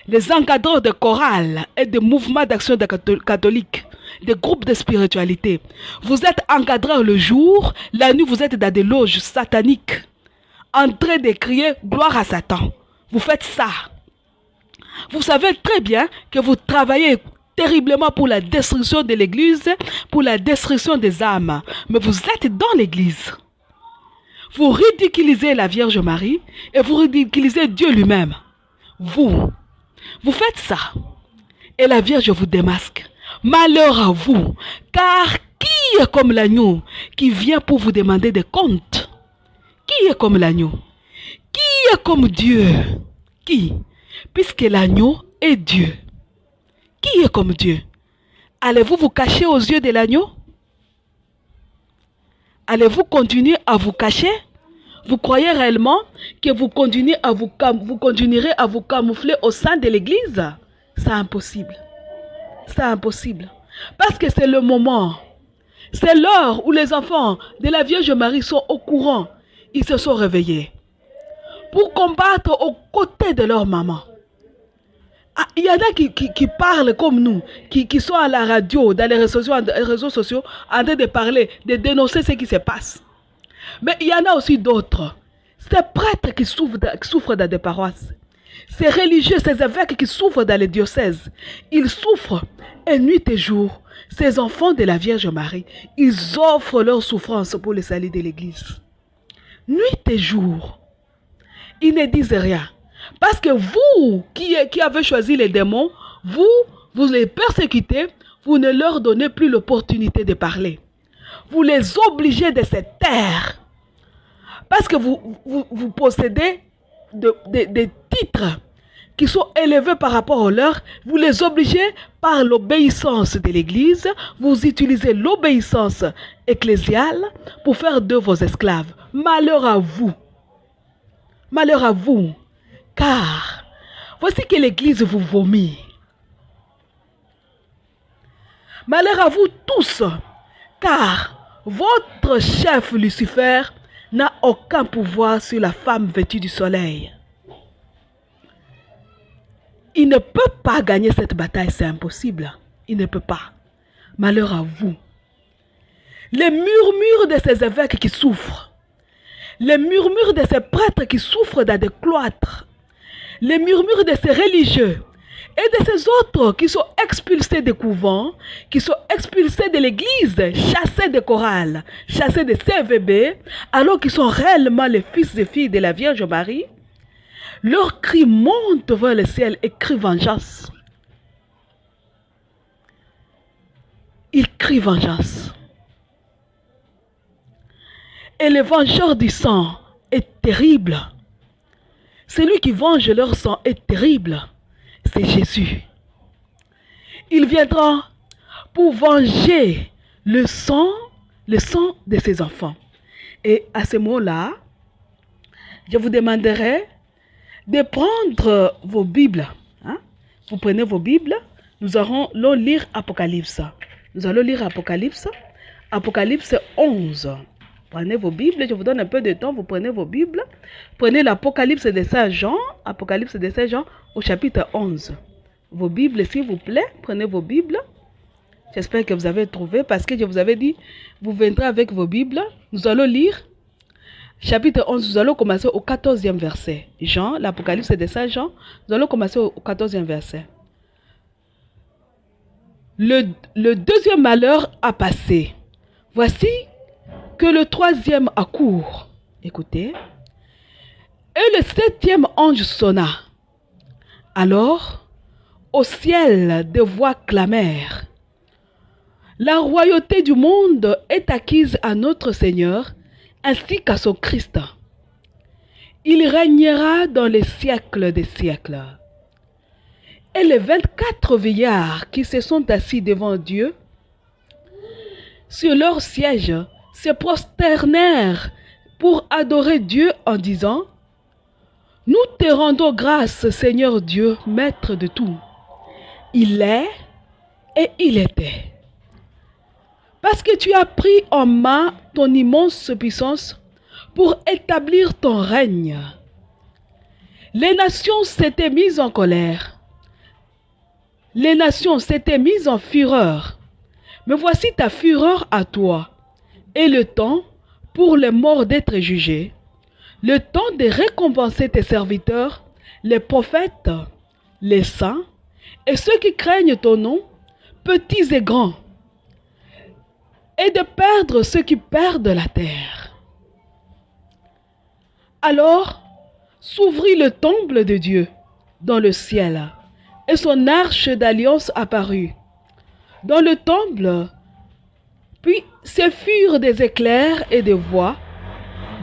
les encadreurs de chorales et de mouvements d'action catholiques, des groupes de spiritualité. Vous êtes encadreurs le jour, la nuit vous êtes dans des loges sataniques, en train de crier gloire à Satan. Vous faites ça. Vous savez très bien que vous travaillez terriblement pour la destruction de l'église, pour la destruction des âmes. Mais vous êtes dans l'église. Vous ridiculisez la Vierge Marie et vous ridiculisez Dieu lui-même. Vous faites ça. Et la Vierge vous démasque. Malheur à vous, car qui est comme l'agneau qui vient pour vous demander des comptes? Qui est comme l'agneau? Qui est comme Dieu? Qui? Puisque l'agneau est Dieu. Qui est comme Dieu? Allez-vous vous cacher aux yeux de l'agneau? Allez-vous continuer à vous cacher? Vous croyez réellement que vous continuerez à vous camoufler au sein de l'église? C'est impossible. C'est impossible. Parce que c'est le moment. C'est l'heure où les enfants de la Vierge Marie sont au courant. Ils se sont réveillés pour combattre aux côtés de leur maman. Ah, il y en a qui parlent comme nous, qui sont à la radio, dans les réseaux sociaux, en train de parler, de dénoncer ce qui se passe. Mais il y en a aussi d'autres. Ces prêtres qui souffrent dans des paroisses. Ces religieux, ces évêques qui souffrent dans les diocèses, ils souffrent et nuit et jour. Ces enfants de la Vierge Marie, ils offrent leur souffrance pour le salut de l'Église. Nuit et jour, ils ne disent rien. Parce que vous qui avez choisi les démons, vous les persécutez, vous ne leur donnez plus l'opportunité de parler. Vous les obligez de se taire. Parce que vous possédez des titres qui sont élevés par rapport aux leurs, vous les obligez par l'obéissance de l'Église, vous utilisez l'obéissance ecclésiale pour faire de vos esclaves. Malheur à vous. Malheur à vous. Car voici que l'Église vous vomit. Malheur à vous tous, car votre chef Lucifer n'a aucun pouvoir sur la femme vêtue du soleil. Il ne peut pas gagner cette bataille, c'est impossible. Il ne peut pas. Malheur à vous. Les murmures de ces évêques qui souffrent, les murmures de ces prêtres qui souffrent dans des cloîtres, les murmures de ces religieux et de ces autres qui sont expulsés des couvents, qui sont expulsés de l'église, chassés des chorales, chassés des CVB, alors qu'ils sont réellement les fils et filles de la Vierge Marie, leur cri monte vers le ciel et crie vengeance. Ils crient vengeance. Et le vengeur du sang est terrible. Celui qui venge leur sang est terrible. C'est Jésus. Il viendra pour venger le sang de ses enfants. Et à ce mot-là, je vous demanderai de prendre vos Bibles. Hein? Vous prenez vos Bibles. Nous allons lire Apocalypse. Nous allons lire Apocalypse. Apocalypse 11. Prenez vos Bibles. Je vous donne un peu de temps. Vous prenez vos Bibles. Prenez l'Apocalypse de Saint Jean. Apocalypse de Saint Jean au chapitre 11. Vos Bibles, s'il vous plaît. Prenez vos Bibles. J'espère que vous avez trouvé. Parce que je vous avais dit, vous viendrez avec vos Bibles. Nous allons lire chapitre 11, nous allons commencer au 14e verset. Jean, l'Apocalypse de Saint Jean, nous allons commencer au 14e verset. Le deuxième malheur a passé. Voici que le troisième accourt. Écoutez. Et le septième ange sonna. Alors, au ciel, des voix clamèrent. La royauté du monde est acquise à notre Seigneur, ainsi qu'à son Christ. Il régnera dans les siècles des siècles. Et les 24 vieillards qui se sont assis devant Dieu, sur leur siège, se prosternèrent pour adorer Dieu en disant, « Nous te rendons grâce, Seigneur Dieu, Maître de tout. Il est et il était. Parce que tu as pris en main ton immense puissance pour établir ton règne. Les nations s'étaient mises en colère. Les nations s'étaient mises en fureur. Mais voici ta fureur à toi, et le temps pour les morts d'être jugés, le temps de récompenser tes serviteurs, les prophètes, les saints, et ceux qui craignent ton nom, petits et grands, et de perdre ceux qui perdent la terre. Alors s'ouvrit le temple de Dieu dans le ciel, et son arche d'alliance apparut. Dans le temple, puis ce furent des éclairs et des voix,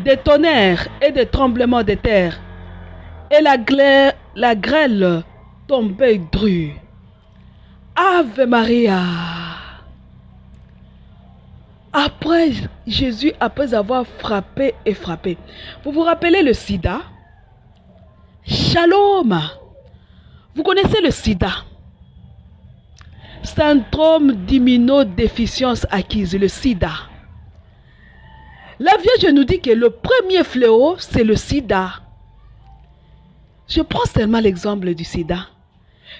des tonnerres et des tremblements de terre, et la grêle tombait drue. Ave Maria. Après Jésus, après avoir frappé et frappé. Vous vous rappelez le sida? Shalom. Vous connaissez le sida? Syndrome d'immunodéficience acquise, le sida. La Vierge nous dit que le premier fléau, c'est le sida. Je prends seulement l'exemple du sida.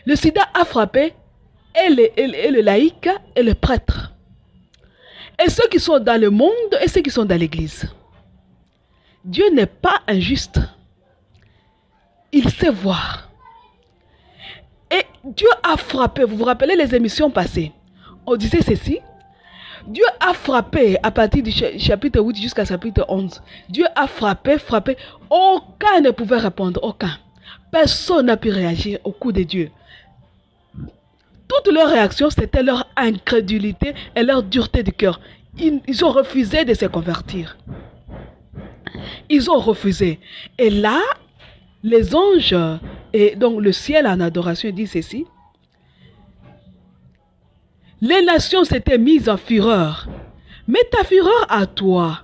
Le sida a frappé et le laïc et le prêtre. Et ceux qui sont dans le monde et ceux qui sont dans l'église. Dieu n'est pas injuste. Il sait voir. Dieu a frappé. Vous vous rappelez les émissions passées? On disait ceci. Dieu a frappé à partir du chapitre 8 jusqu'à chapitre 11. Dieu a frappé. Aucun ne pouvait répondre. Aucun. Personne n'a pu réagir au coup de Dieu. Toute leur réaction, c'était leur incrédulité et leur dureté de cœur. Ils ont refusé de se convertir. Ils ont refusé. Et là, les anges, et donc le ciel en adoration, dit ceci. Les nations s'étaient mises en fureur. Mais ta fureur à toi.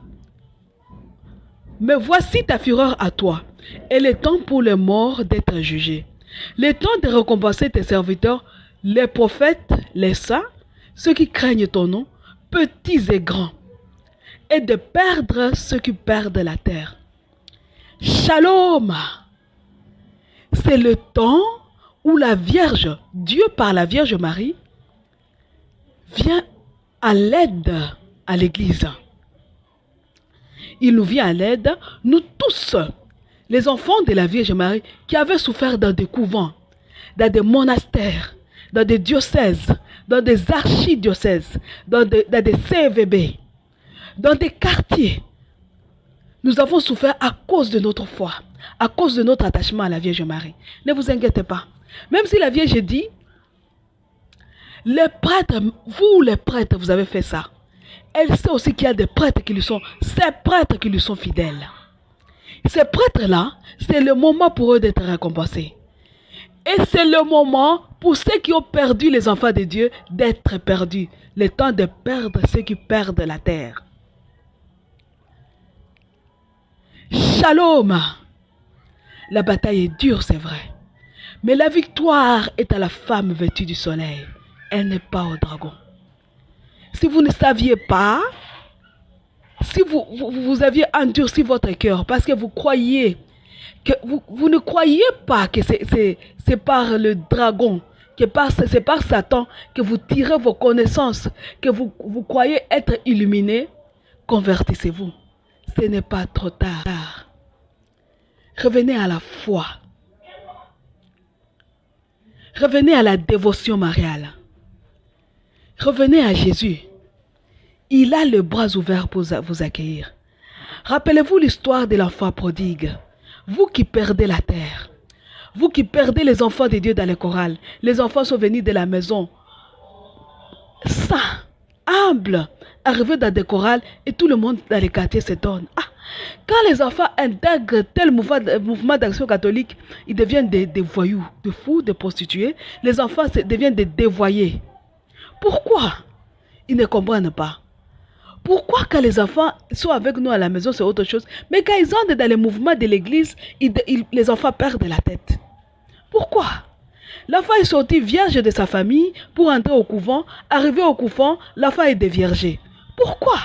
Mais voici ta fureur à toi. Et le temps pour les morts d'être jugés. Le temps de récompenser tes serviteurs, les prophètes, les saints, ceux qui craignent ton nom, petits et grands. Et de perdre ceux qui perdent la terre. Shalom. C'est le temps où la Vierge, Dieu par la Vierge Marie, vient à l'aide à l'Église. Il nous vient à l'aide, nous tous, les enfants de la Vierge Marie, qui avaient souffert dans des couvents, dans des monastères, dans des diocèses, dans des archidiocèses, dans des CVB, dans des quartiers. Nous avons souffert à cause de notre foi, à cause de notre attachement à la Vierge Marie. Ne vous inquiétez pas. Même si la Vierge dit, les prêtres, vous les prêtres, vous avez fait ça. Elle sait aussi qu'il y a des prêtres qui lui sont, ces prêtres qui lui sont fidèles. Ces prêtres-là, c'est le moment pour eux d'être récompensés. Et c'est le moment pour ceux qui ont perdu les enfants de Dieu d'être perdus. Le temps de perdre ceux qui perdent la terre. Shalom. La bataille est dure, c'est vrai. Mais la victoire est à la femme vêtue du soleil. Elle n'est pas au dragon. Si vous ne saviez pas, si vous aviez endurci votre cœur parce que vous croyez, que vous ne croyez pas que c'est par le dragon, c'est par Satan que vous tirez vos connaissances, que vous croyez être illuminé, convertissez-vous. Ce n'est pas trop tard. Revenez à la foi. Revenez à la dévotion mariale. Revenez à Jésus. Il a le bras ouvert pour vous accueillir. Rappelez-vous l'histoire de l'enfant prodigue. Vous qui perdez la terre. Vous qui perdez les enfants de Dieu dans le choral. Les enfants sont venus de la maison. Saints, humbles, arrivés dans des chorales et tout le monde dans les quartiers s'étonne. Quand les enfants intègrent tel mouvement d'action catholique, ils deviennent des voyous, des fous, des prostituées. Les enfants deviennent des dévoyés. Pourquoi? Ils ne comprennent pas. Pourquoi quand les enfants sont avec nous à la maison, c'est autre chose. Mais quand ils entrent dans les mouvements de l'église, les enfants perdent la tête. Pourquoi? L'enfant est sorti vierge de sa famille pour entrer au couvent. Arrivé au couvent, l'enfant est déviergé. Pourquoi?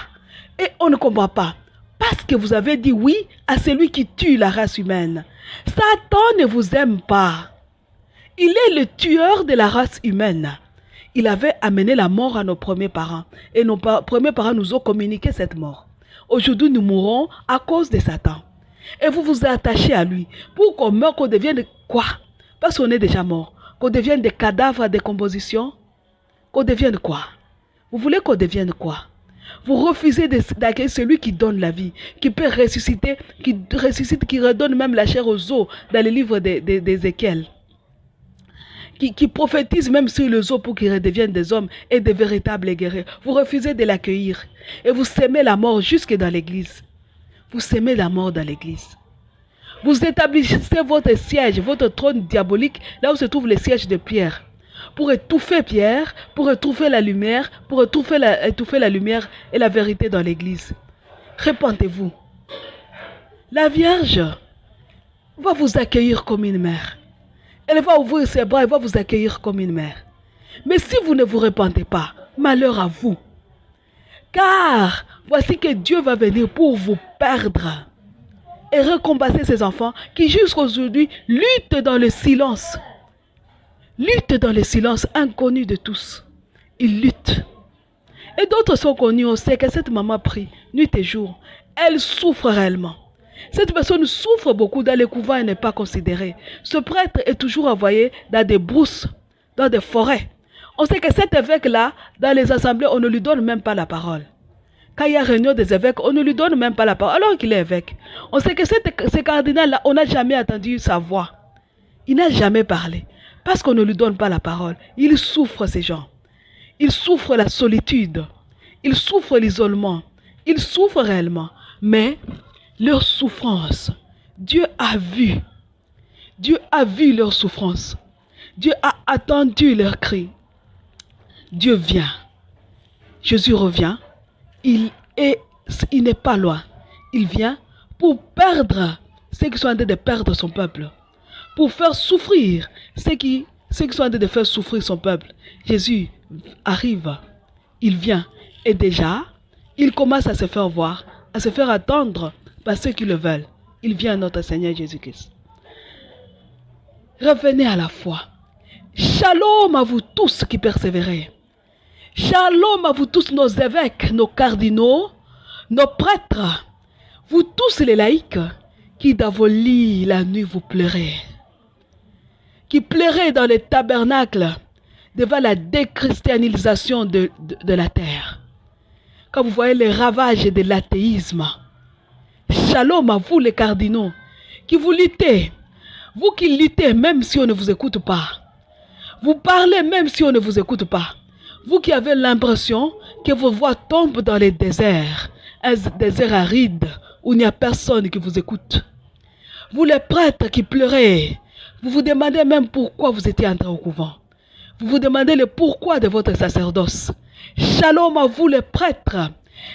Et on ne comprend pas. Parce que vous avez dit oui à celui qui tue la race humaine. Satan ne vous aime pas. Il est le tueur de la race humaine. Il avait amené la mort à nos premiers parents. Et nos premiers parents nous ont communiqué cette mort. Aujourd'hui, nous mourrons à cause de Satan. Et vous vous attachez à lui. Pour qu'on meure, qu'on devienne quoi? Parce qu'on est déjà mort. Qu'on devienne des cadavres à décomposition. Qu'on devienne quoi? Vous voulez qu'on devienne quoi? Vous refusez d'accueillir celui qui donne la vie, qui peut ressusciter, qui ressuscite, qui redonne même la chair aux os dans le livre d'Ézéchiel. Qui prophétise même sur les os pour qu'ils redeviennent des hommes et des véritables guerriers. Vous refusez de l'accueillir. Et vous sémez la mort jusque dans l'église. Vous sémez la mort dans l'église. Vous établissez votre siège, votre trône diabolique, là où se trouve le siège de Pierre. Pour étouffer Pierre, pour étouffer la lumière, pour étouffer la lumière et la vérité dans l'église. Répentez-vous. La Vierge va vous accueillir comme une mère. Elle va ouvrir ses bras, elle va vous accueillir comme une mère. Mais si vous ne vous repentez pas, malheur à vous. Car voici que Dieu va venir pour vous perdre et récompenser ses enfants qui jusqu'à aujourd'hui luttent dans le silence. Luttent dans le silence inconnu de tous. Ils luttent. Et d'autres sont connus. On sait que cette maman prie nuit et jour. Elle souffre réellement. Cette personne souffre beaucoup dans les couvents et n'est pas considérée. Ce prêtre est toujours envoyé dans des brousses dans des forêts. On sait que cet évêque-là, dans les assemblées, on ne lui donne même pas la parole. Quand il y a réunion des évêques, on ne lui donne même pas la parole, alors qu'il est évêque. On sait que ce cardinal-là, on n'a jamais entendu sa voix. Il n'a jamais parlé. Parce qu'on ne lui donne pas la parole. Il souffre, ces gens. Il souffre la solitude. Il souffre l'isolement. Il souffre réellement. Mais leur souffrance, Dieu a vu. Dieu a vu leur souffrance. Dieu a attendu leurs cris. Dieu vient. Jésus revient. Il n'est pas loin. Il vient pour perdre ceux qui sont en train de perdre son peuple. Pour faire souffrir ceux qui sont en train de faire souffrir son peuple. Jésus arrive. Il vient. Et déjà, il commence à se faire voir, à se faire attendre par ceux qui le veulent. Il vient, notre Seigneur Jésus-Christ. Revenez à la foi. Shalom à vous tous qui persévérez. Shalom à vous tous, nos évêques, nos cardinaux, nos prêtres, vous tous les laïcs qui dans vos lits la nuit vous pleurez, qui pleurez dans les tabernacles devant la déchristianisation de la terre. Quand vous voyez les ravages de l'athéisme, shalom à vous les cardinaux, qui vous luttez, vous qui luttez même si on ne vous écoute pas, vous parlez même si on ne vous écoute pas. Vous qui avez l'impression que vos voix tombent dans les déserts, un désert aride où il n'y a personne qui vous écoute. Vous les prêtres qui pleurez, vous vous demandez même pourquoi vous étiez entrés au couvent. Vous vous demandez le pourquoi de votre sacerdoce. Shalom à vous les prêtres,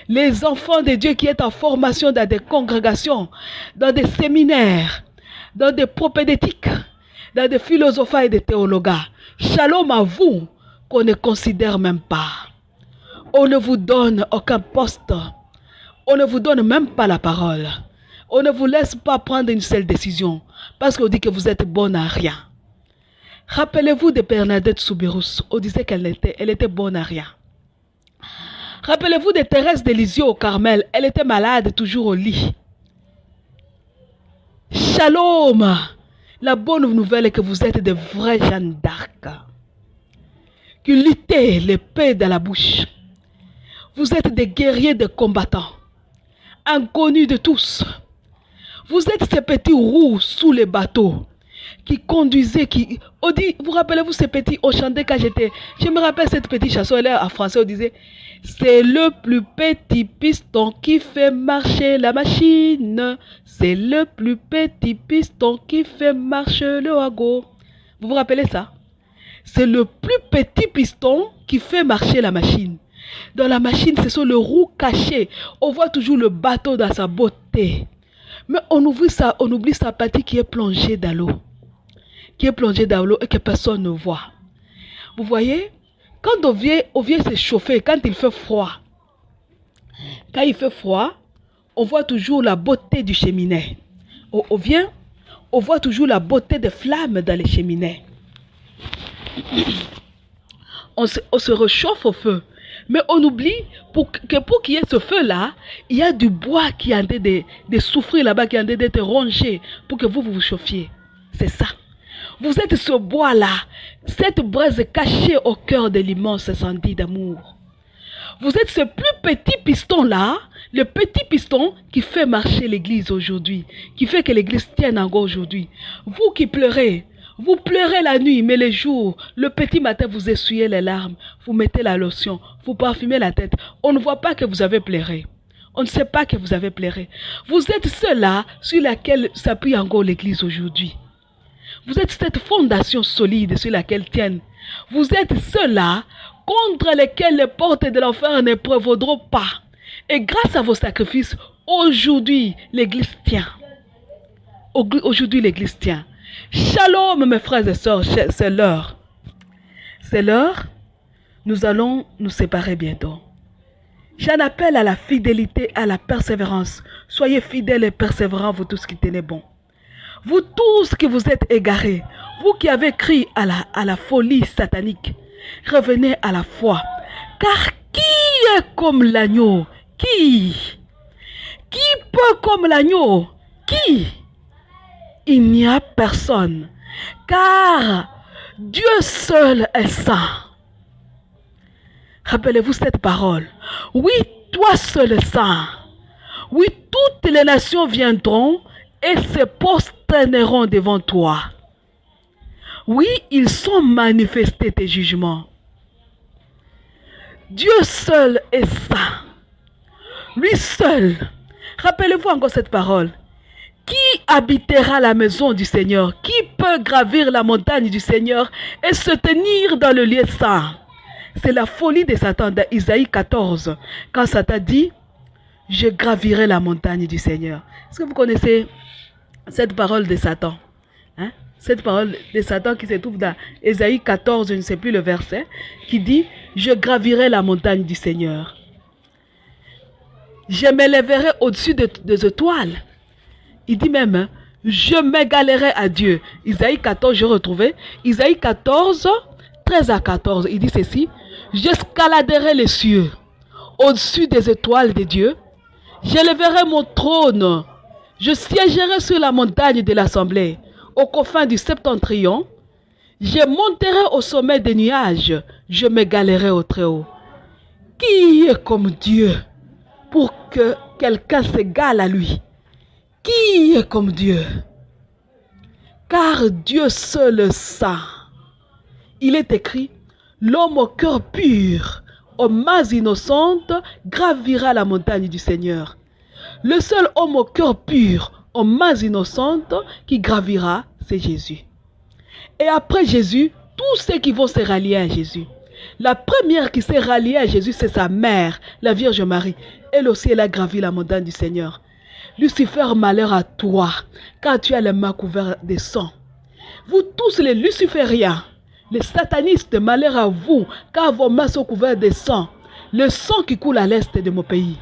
les enfants de Dieu qui êtes en formation dans des congrégations, dans des séminaires, dans des propédétiques, dans des philosophes et des théologas. Shalom à vous qu'on ne considère même pas. On ne vous donne aucun poste. On ne vous donne même pas la parole. On ne vous laisse pas prendre une seule décision parce qu'on dit que vous êtes bonne à rien. Rappelez-vous de Bernadette Soubirous. On disait qu'elle était bonne à rien. Rappelez-vous de Thérèse de Lisieux au Carmel. Elle était malade, toujours au lit. Shalom. La bonne nouvelle est que vous êtes de vrais Jeanne d'Arc qui luttez l'épée dans la bouche. Vous êtes des guerriers, des combattants, inconnus de tous. Vous êtes ces petits roues sous les bateaux qui conduisaient, vous rappelez-vous ces petits, on chantait quand je me rappelle cette petite chanson, elle est en français, on disait, c'est le plus petit piston qui fait marcher la machine, c'est le plus petit piston qui fait marcher le wagon. Vous vous rappelez ça? C'est le plus petit piston qui fait marcher la machine. Dans la machine, ce sont les roues cachées. On voit toujours le bateau dans sa beauté. Mais on oublie sa partie qui est plongée dans l'eau. Qui est plongée dans l'eau et que personne ne voit. Vous voyez, quand on vient se chauffer, quand il fait froid. Quand il fait froid, on voit toujours la beauté du cheminée. On voit toujours la beauté des flammes dans les cheminées. On se réchauffe au feu. Mais on oublie pour qu'il y ait ce feu-là, il y a du bois qui est en train de souffrir là-bas, qui est en train d'être rongé pour que vous chauffiez. C'est ça. Vous êtes ce bois-là, cette braise cachée au cœur de l'immense incendie d'amour. Vous êtes ce plus petit piston-là, le petit piston qui fait marcher l'église aujourd'hui, qui fait que l'église tienne encore aujourd'hui. Vous qui pleurez, vous pleurez la nuit, mais le jour, le petit matin, vous essuyez les larmes, vous mettez la lotion, vous parfumez la tête. On ne voit pas que vous avez pleuré. On ne sait pas que vous avez pleuré. Vous êtes ceux-là sur laquelle s'appuie encore l'église aujourd'hui. Vous êtes cette fondation solide sur laquelle tiennent. Vous êtes ceux-là contre lesquels les portes de l'enfer ne prévaudront pas. Et grâce à vos sacrifices, aujourd'hui, l'église tient. Aujourd'hui, l'église tient. Shalom, mes frères et sœurs, c'est l'heure. C'est l'heure. Nous allons nous séparer bientôt. J'en appelle à la fidélité, à la persévérance. Soyez fidèles et persévérants, vous tous qui tenez bon. Vous tous qui vous êtes égarés, vous qui avez crié à la folie satanique, revenez à la foi. Car qui est comme l'agneau? Qui peut comme l'agneau? Qui? Il n'y a personne. Car Dieu seul est saint. Rappelez-vous cette parole. Oui, toi seul es saint. Oui, toutes les nations viendront et se prosterneront devant toi. Oui, ils sont manifestés tes jugements. Dieu seul est saint. Lui seul. Rappelez-vous encore cette parole. Qui habitera la maison du Seigneur? Qui peut gravir la montagne du Seigneur et se tenir dans le lieu saint? C'est la folie de Satan dans Isaïe 14. Quand Satan dit, je gravirai la montagne du Seigneur. Est-ce que vous connaissez cette parole de Satan? Cette parole de Satan qui se trouve dans Isaïe 14, je ne sais plus le verset, qui dit, je gravirai la montagne du Seigneur. Je m'élèverai au-dessus des étoiles. Il dit même, je m'égalerai à Dieu. Isaïe 14, je retrouvais. Isaïe 14, 13 à 14, il dit ceci, j'escaladerai les cieux au-dessus des étoiles de Dieu. J'élèverai mon trône. Je siégerai sur la montagne de l'assemblée, aux confins du septentrion. Je monterai au sommet des nuages. Je m'égalerai au Très-Haut. Qui est comme Dieu pour que quelqu'un s'égale à lui? Qui est comme Dieu? Car Dieu seul est saint. Il est écrit, l'homme au cœur pur, aux mains innocentes, gravira la montagne du Seigneur. Le seul homme au cœur pur, aux mains innocentes, qui gravira, c'est Jésus. Et après Jésus, tous ceux qui vont se rallier à Jésus. La première qui s'est ralliée à Jésus, c'est sa mère, la Vierge Marie. Elle aussi, elle a gravi la montagne du Seigneur. Lucifer, malheur à toi, car tu as les mains couvertes de sang. Vous tous les lucifériens, les satanistes, malheur à vous, car vos mains sont couvertes de sang. Le sang qui coule à l'est de mon pays.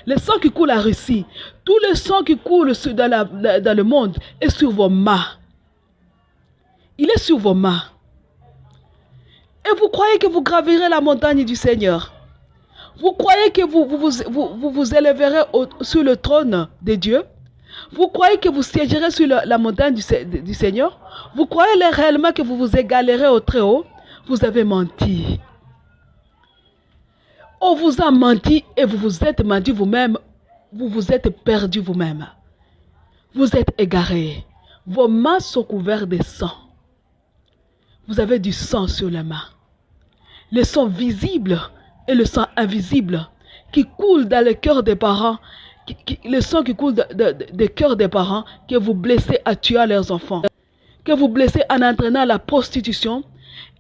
Le sang qui coule à Russie. Tout le sang qui coule dans le monde est sur vos mains. Il est sur vos mains. Et vous croyez que vous gravirez la montagne du Seigneur? Vous croyez que vous élèverez sur le trône de Dieu? Vous croyez que vous siégerez sur la montagne du Seigneur? Vous croyez réellement que vous vous égalerez au Très-Haut? Vous avez menti. On vous a menti et vous vous êtes menti vous-même. Vous vous êtes perdu vous-même. Vous êtes égaré. Vos mains sont couvertes de sang. Vous avez du sang sur les mains. Le sang visible et le sang invisible qui coule dans le cœur des parents. Le sang qui coule des cœurs des parents que vous blessez à tuer leurs enfants. Que vous blessez en entraînant la prostitution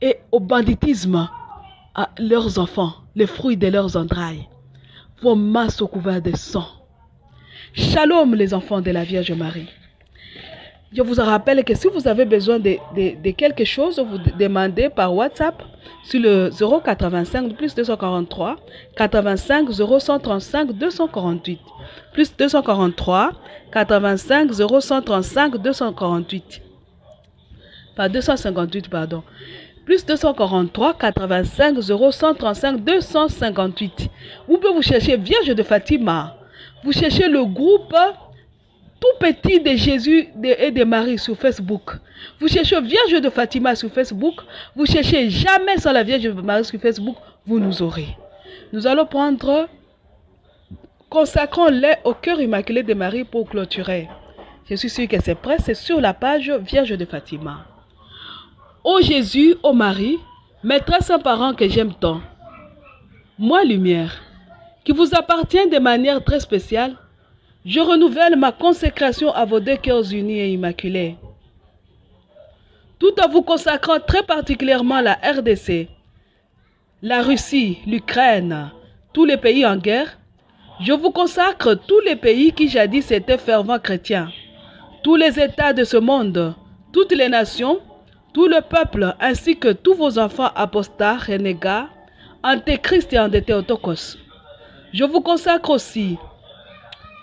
et au banditisme à leurs enfants, les fruits de leurs entrailles. Vos mains sont couvertes de sang. Shalom les enfants de la Vierge Marie. Je vous rappelle que si vous avez besoin de quelque chose, vous demandez par WhatsApp sur le 085 plus 243 85 0135 248 plus 243 85 0135 248 pas 258 pardon plus 243 85 0135 258. Vous pouvez vous chercher Vierge de Fatima. Vous cherchez le groupe tout petit de Jésus et de Marie sur Facebook. Vous cherchez Vierge de Fatima sur Facebook. Vous cherchez jamais sans la Vierge de Marie sur Facebook. Vous nous aurez. Nous allons prendre, consacrons-les au cœur immaculé de Marie pour clôturer. Je suis sûre que c'est prêt. C'est sur la page Vierge de Fatima. Ô Jésus, ô Marie, maîtresse sans parents que j'aime tant, moi lumière, qui vous appartient de manière très spéciale, je renouvelle ma consécration à vos deux cœurs unis et immaculés. Tout en vous consacrant très particulièrement la RDC, la Russie, l'Ukraine, tous les pays en guerre, je vous consacre tous les pays qui jadis étaient fervents chrétiens, tous les États de ce monde, toutes les nations, tout le peuple, ainsi que tous vos enfants apostats, renégats, antéchrist et antithéotokos. Je vous consacre aussi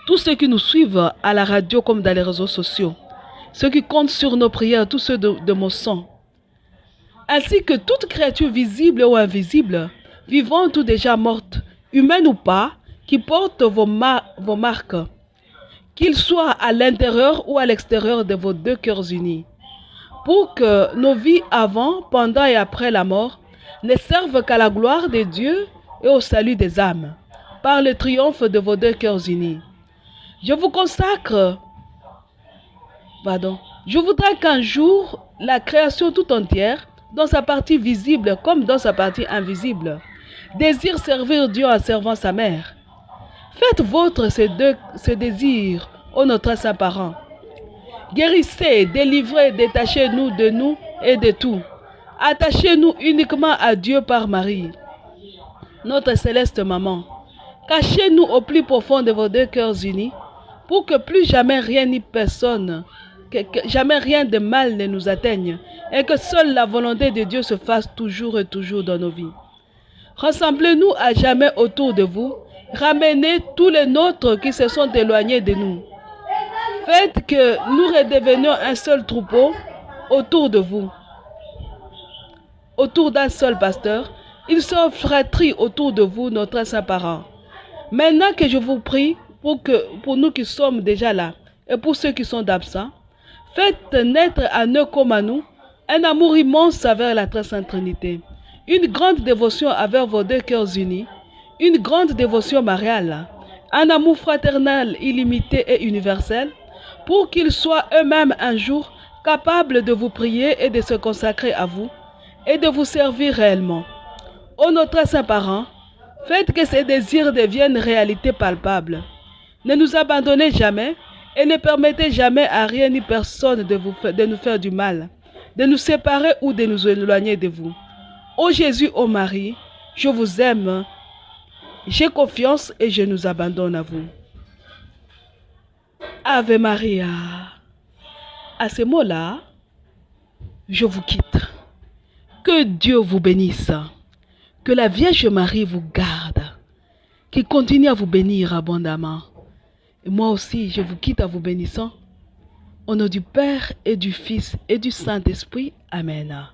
tous ceux qui nous suivent à la radio comme dans les réseaux sociaux, ceux qui comptent sur nos prières, tous ceux de mon sang, ainsi que toute créature visible ou invisible, vivante ou déjà morte, humaine ou pas, qui porte vos marques, qu'ils soient à l'intérieur ou à l'extérieur de vos deux cœurs unis. pour que nos vies avant, pendant et après la mort ne servent qu'à la gloire de Dieu et au salut des âmes, par le triomphe de vos deux cœurs unis. Je vous consacre, je voudrais qu'un jour, la création tout entière, dans sa partie visible comme dans sa partie invisible, désire servir Dieu en servant sa mère. Faites vôtre ces désirs, ô notre Saint Parent. Guérissez, délivrez, détachez-nous de nous et de tout. Attachez-nous uniquement à Dieu par Marie, notre céleste maman. Cachez-nous au plus profond de vos deux cœurs unis, pour que plus jamais rien ni personne, que jamais rien de mal ne nous atteigne, et que seule la volonté de Dieu se fasse toujours et toujours dans nos vies. Rassemblez-nous à jamais autour de vous, ramenez tous les nôtres qui se sont éloignés de nous. Faites que nous redevenions un seul troupeau autour de vous, autour d'un seul pasteur. Ils sont fratrie autour de vous, notre Saint Parent. Maintenant que je vous prie, pour nous qui sommes déjà là, et pour ceux qui sont absents, faites naître à eux comme à nous, un amour immense envers la très sainte Trinité, une grande dévotion envers vos deux cœurs unis, une grande dévotion mariale, un amour fraternel illimité et universel, pour qu'ils soient eux-mêmes un jour capables de vous prier et de se consacrer à vous, et de vous servir réellement. Ô notre Saint Parent, faites que ces désirs deviennent réalité palpable. Ne nous abandonnez jamais et ne permettez jamais à rien ni personne de nous faire du mal, de nous séparer ou de nous éloigner de vous. Ô Jésus, ô Marie, je vous aime, j'ai confiance et je nous abandonne à vous. Ave Maria. À ces mots-là, je vous quitte. Que Dieu vous bénisse. Que la Vierge Marie vous garde. Qu'il continue à vous bénir abondamment. Et moi aussi, je vous quitte en vous bénissant. Au nom du Père et du Fils et du Saint-Esprit. Amen.